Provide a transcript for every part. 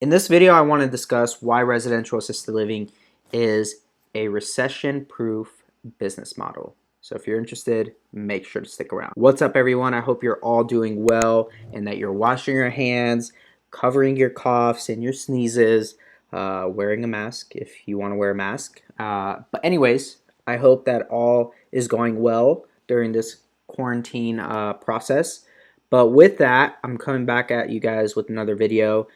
In this video, I want to discuss why residential assisted living is a recession-proof business model. So if you're interested, make sure to stick around. What's up, everyone? I hope you're all doing well and that you're washing your hands, covering your coughs and your sneezes, wearing a mask if you want to wear a mask. But anyways, I hope that all is going well during this quarantine process. But with that, I'm coming back at you guys with another video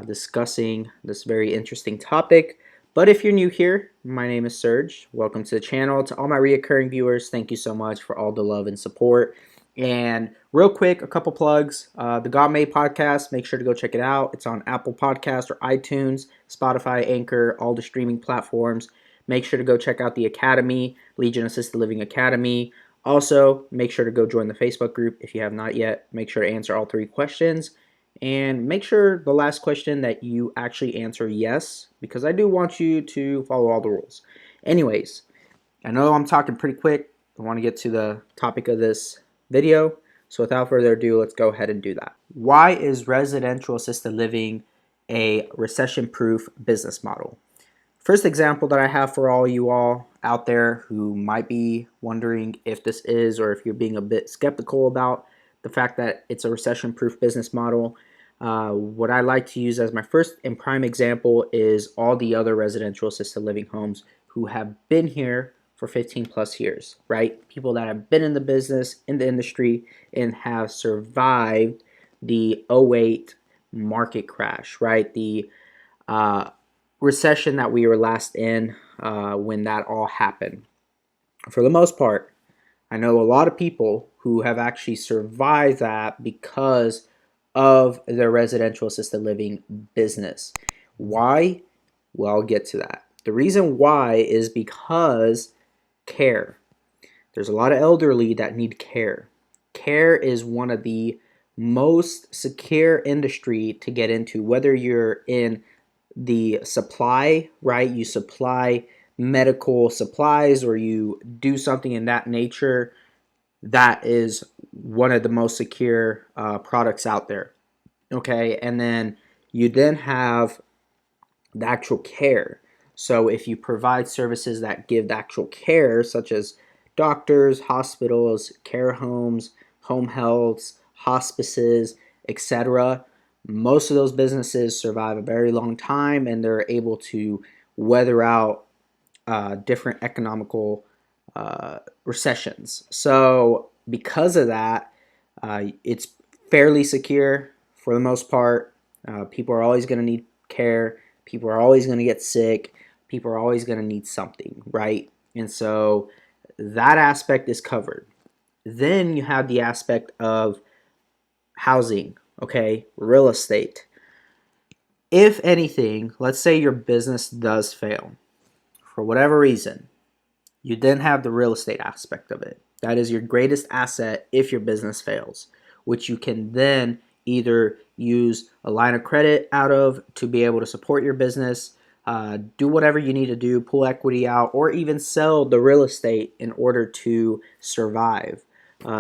discussing this very interesting topic. But if you're new here, my name is Serge. Welcome to the channel. To all my reoccurring viewers, thank you so much for all the love and support. And real quick, a couple plugs. The God Made podcast, make sure to go check it out. It's on Apple Podcasts or iTunes, Spotify, Anchor, all the streaming platforms. Make sure to go check out the Academy, Legion Assisted Living Academy. Also, make sure to go join the Facebook group if you have not yet. Make sure to answer all 3 questions. And make sure the last question that you actually answer yes, because I do want you to follow all the rules. Anyways, I know I'm talking pretty quick. I want to get to the topic of this video. So without further ado, let's go ahead and do that. Why is residential assisted living a recession-proof business model? First example that I have for all you all out there who might be wondering if this is, or if you're being a bit skeptical about the fact that it's a recession-proof business model, what I like to use as my first and prime example is all the other residential assisted living homes who have been here for 15 plus years, right? People that have been in the business, in the industry, and have survived the '08 market crash, right? The recession that we were last in when that all happened. For the most part, I know a lot of people who have actually survived that because of their residential assisted living business. Why? Well, I'll get to that. The reason why is because care. There's a lot of elderly that need care. Care is one of the most secure industry to get into, whether you're in the supply, right? You supply medical supplies or you do something in that nature. That is one of the most secure products out there. Okay, and then you then have the actual care. So if you provide services that give the actual care, such as doctors, hospitals, care homes, home healths, hospices, etc., most of those businesses survive a very long time and they're able to weather out different economical recessions. So because of that, it's fairly secure for the most part. People are always going to need care. People are always going to get sick. People are always going to need something, right? And so that aspect is covered. Then you have the aspect of housing, okay, real estate. If anything, let's say your business does fail for whatever reason, you then have the real estate aspect of it. That is your greatest asset if your business fails, which you can then either use a line of credit out of to be able to support your business, do whatever you need to do, pull equity out, or even sell the real estate in order to survive.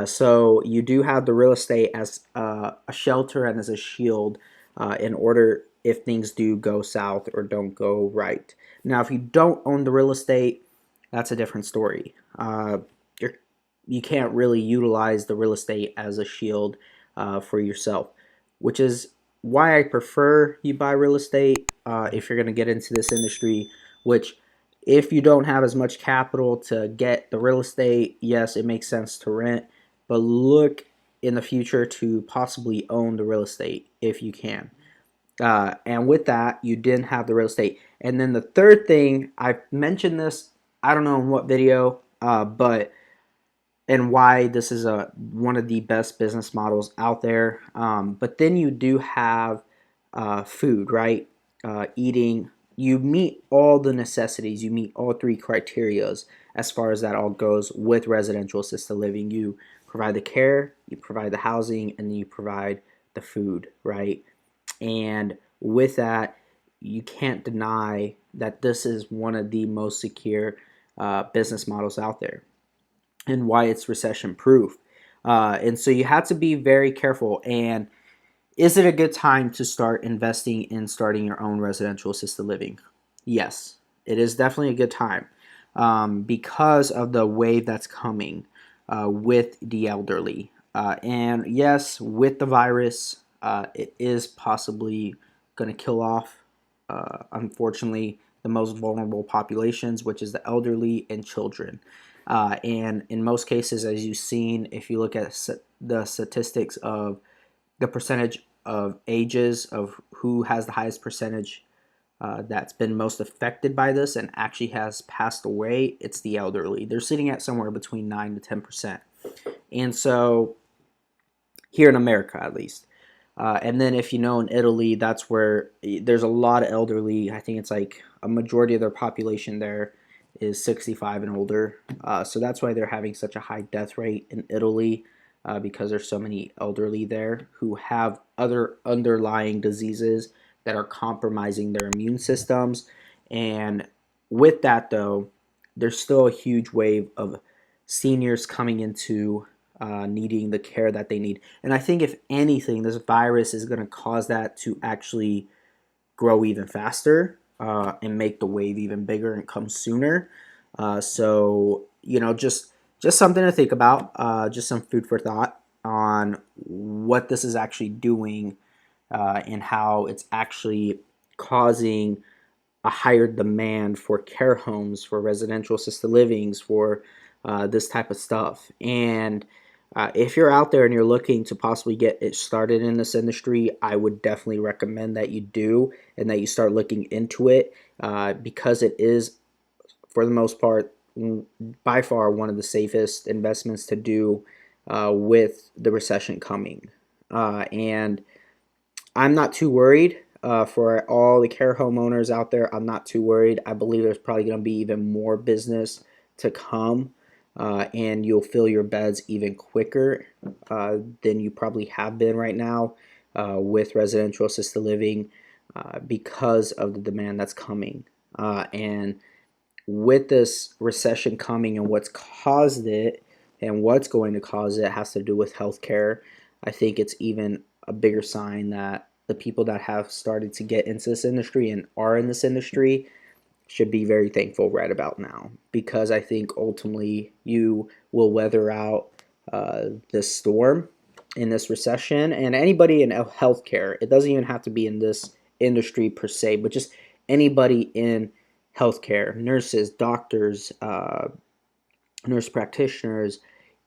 So you do have the real estate as a shelter and as a shield in order if things do go south or don't go right. Now, if you don't own the real estate, that's a different story. You can't really utilize the real estate as a shield for yourself, which is why I prefer you buy real estate if you're going to get into this industry, which if you don't have as much capital to get the real estate, yes, it makes sense to rent, but look in the future to possibly own the real estate if you can. And with that, you didn't have the real estate. And then the third thing, I mentioned this, I don't know in what video, but and why this is one of the best business models out there. But then you do have food, right? Eating. You meet all the necessities. You meet all 3 criterias as far as that all goes with residential assisted living. You provide the care, you provide the housing, and then you provide the food, right? And with that, you can't deny that this is one of the most secure business models out there and why it's recession proof. And so you have to be very careful. And Is it a good time to start investing in starting your own residential assisted living? Yes, it is definitely a good time because of the wave that's coming with the elderly. And yes, with the virus, it is possibly going to kill off, unfortunately, the most vulnerable populations, which is the elderly and children. And in most cases, as you've seen, if you look at the statistics of the percentage of ages of who has the highest percentage that's been most affected by this and actually has passed away, it's the elderly. They're sitting at somewhere between 9 to 10%. And so, here in America at least. And then if you know in Italy, that's where there's a lot of elderly. I think it's like a majority of their population there is 65 and older. So that's why they're having such a high death rate in Italy because there's so many elderly there who have other underlying diseases that are compromising their immune systems. And with that, though, there's still a huge wave of seniors coming into needing the care that they need. And I think, if anything, this virus is going to cause that to actually grow even faster and make the wave even bigger and come sooner. So, just something to think about, just some food for thought on what this is actually doing and how it's actually causing a higher demand for care homes, for residential assisted livings, for this type of stuff. And if you're out there and you're looking to possibly get it started in this industry, I would definitely recommend that you do and that you start looking into it because it is, for the most part, by far one of the safest investments to do with the recession coming. And I'm not too worried. For all the care homeowners out there, I'm not too worried. I believe there's probably going to be even more business to come, and you'll fill your beds even quicker than you probably have been right now with residential assisted living because of the demand that's coming. And with this recession coming and what's caused it and what's going to cause it has to do with healthcare. I think it's even a bigger sign that the people that have started to get into this industry and are in this industry should be very thankful right about now, because I think ultimately you will weather out this storm in this recession. And anybody in healthcare, it doesn't even have to be in this industry per se, but just anybody in healthcare, nurses, doctors, nurse practitioners,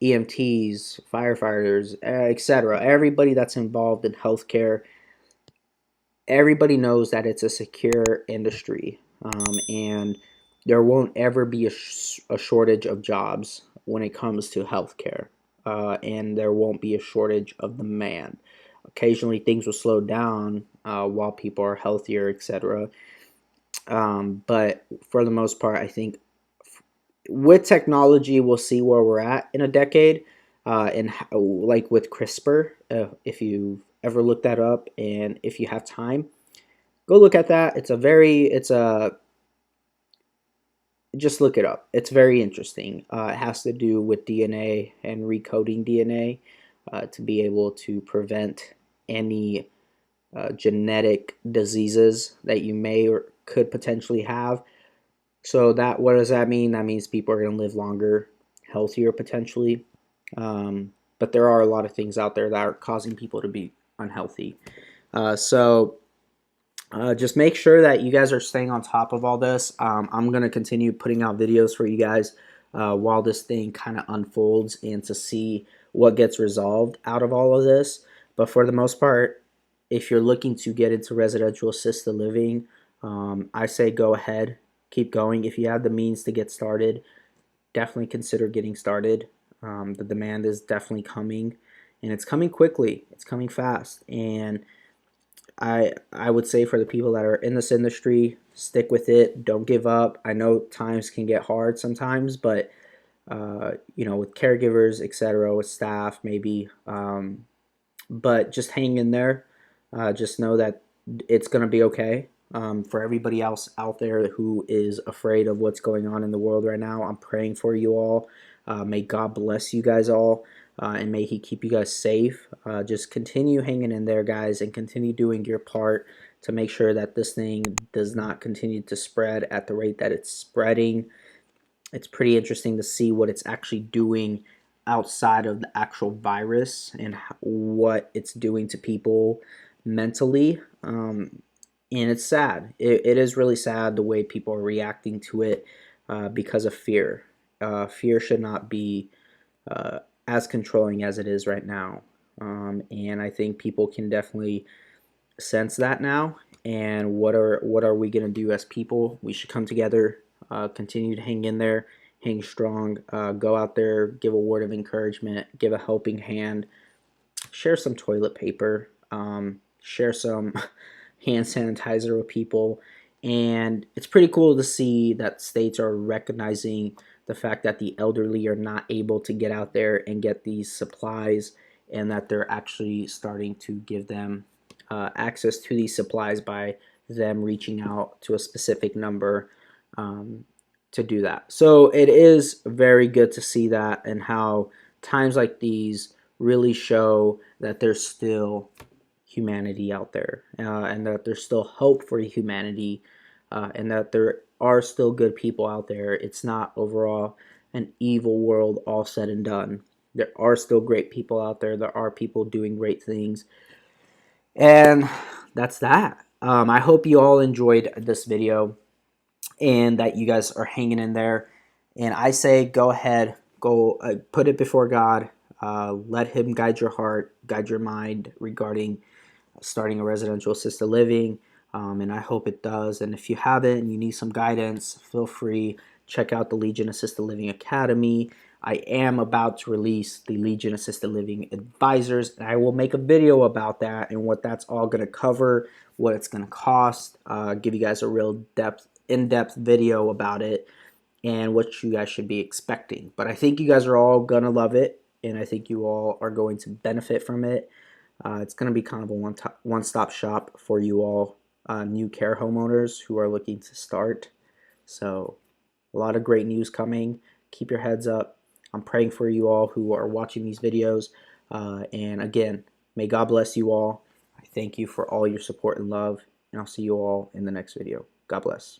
EMTs, firefighters, etc. Everybody that's involved in healthcare, everybody knows that it's a secure industry, and there won't ever be a shortage of jobs when it comes to healthcare, and there won't be a shortage of demand. Occasionally, things will slow down while people are healthier, etc. But for the most part, I think with technology, we'll see where we're at in a decade. And like with CRISPR, if you ever look that up, and if you have time, go look at that. Just look it up. It's very interesting. It has to do with DNA and recoding DNA to be able to prevent any genetic diseases that you may or could potentially have. So what does that mean? That means people are going to live longer, healthier potentially. But there are a lot of things out there that are causing people to be unhealthy. So just make sure that you guys are staying on top of all this. I'm going to continue putting out videos for you guys while this thing kind of unfolds and to see what gets resolved out of all of this. But for the most part, if you're looking to get into residential assisted living, I say go ahead, keep going. If you have the means to get started, definitely consider getting started. The demand is definitely coming, and it's coming quickly. It's coming fast, and I would say for the people that are in this industry, stick with it. Don't give up. I know times can get hard sometimes, but with caregivers, etc., with staff, maybe. But just hang in there. Just know that it's going to be okay. For everybody else out there who is afraid of what's going on in the world right now, I'm praying for you all. May God bless you guys all. and may He keep you guys safe. Just continue hanging in there, guys, and continue doing your part to make sure that this thing does not continue to spread at the rate that it's spreading. It's pretty interesting to see what it's actually doing outside of the actual virus and what it's doing to people mentally. And it's sad. It is really sad the way people are reacting to it because of fear. Fear should not be as controlling as it is right now. And I think people can definitely sense that now. And what are we gonna do as people? We should come together, continue to hang in there, hang strong, go out there, give a word of encouragement, give a helping hand, share some toilet paper, share some hand sanitizer with people. And it's pretty cool to see that states are recognizing the fact that the elderly are not able to get out there and get these supplies, and that they're actually starting to give them access to these supplies by them reaching out to a specific number to do that. So it is very good to see that, and how times like these really show that there's still humanity out there, and that there's still hope for humanity, and that there are still good people out there. It's not overall an evil world all said and done. There are still great people out there. There are people doing great things. And that's that. I hope you all enjoyed this video and that you guys are hanging in there. And I say go ahead, go put it before God. Let Him guide your heart, guide your mind regarding starting a residential assisted living. And I hope it does. And if you haven't and you need some guidance, feel free. Check out the Legion Assisted Living Academy. I am about to release the Legion Assisted Living Advisors, and I will make a video about that and what that's all going to cover, what it's going to cost, give you guys a real in-depth video about it, and what you guys should be expecting. But I think you guys are all going to love it, and I think you all are going to benefit from it. It's going to be kind of a one-stop shop for you all new care homeowners who are looking to start. So a lot of great news coming. Keep your heads up. I'm praying for you all who are watching these videos. And again, may God bless you all. I thank you for all your support and love. And I'll see you all in the next video. God bless.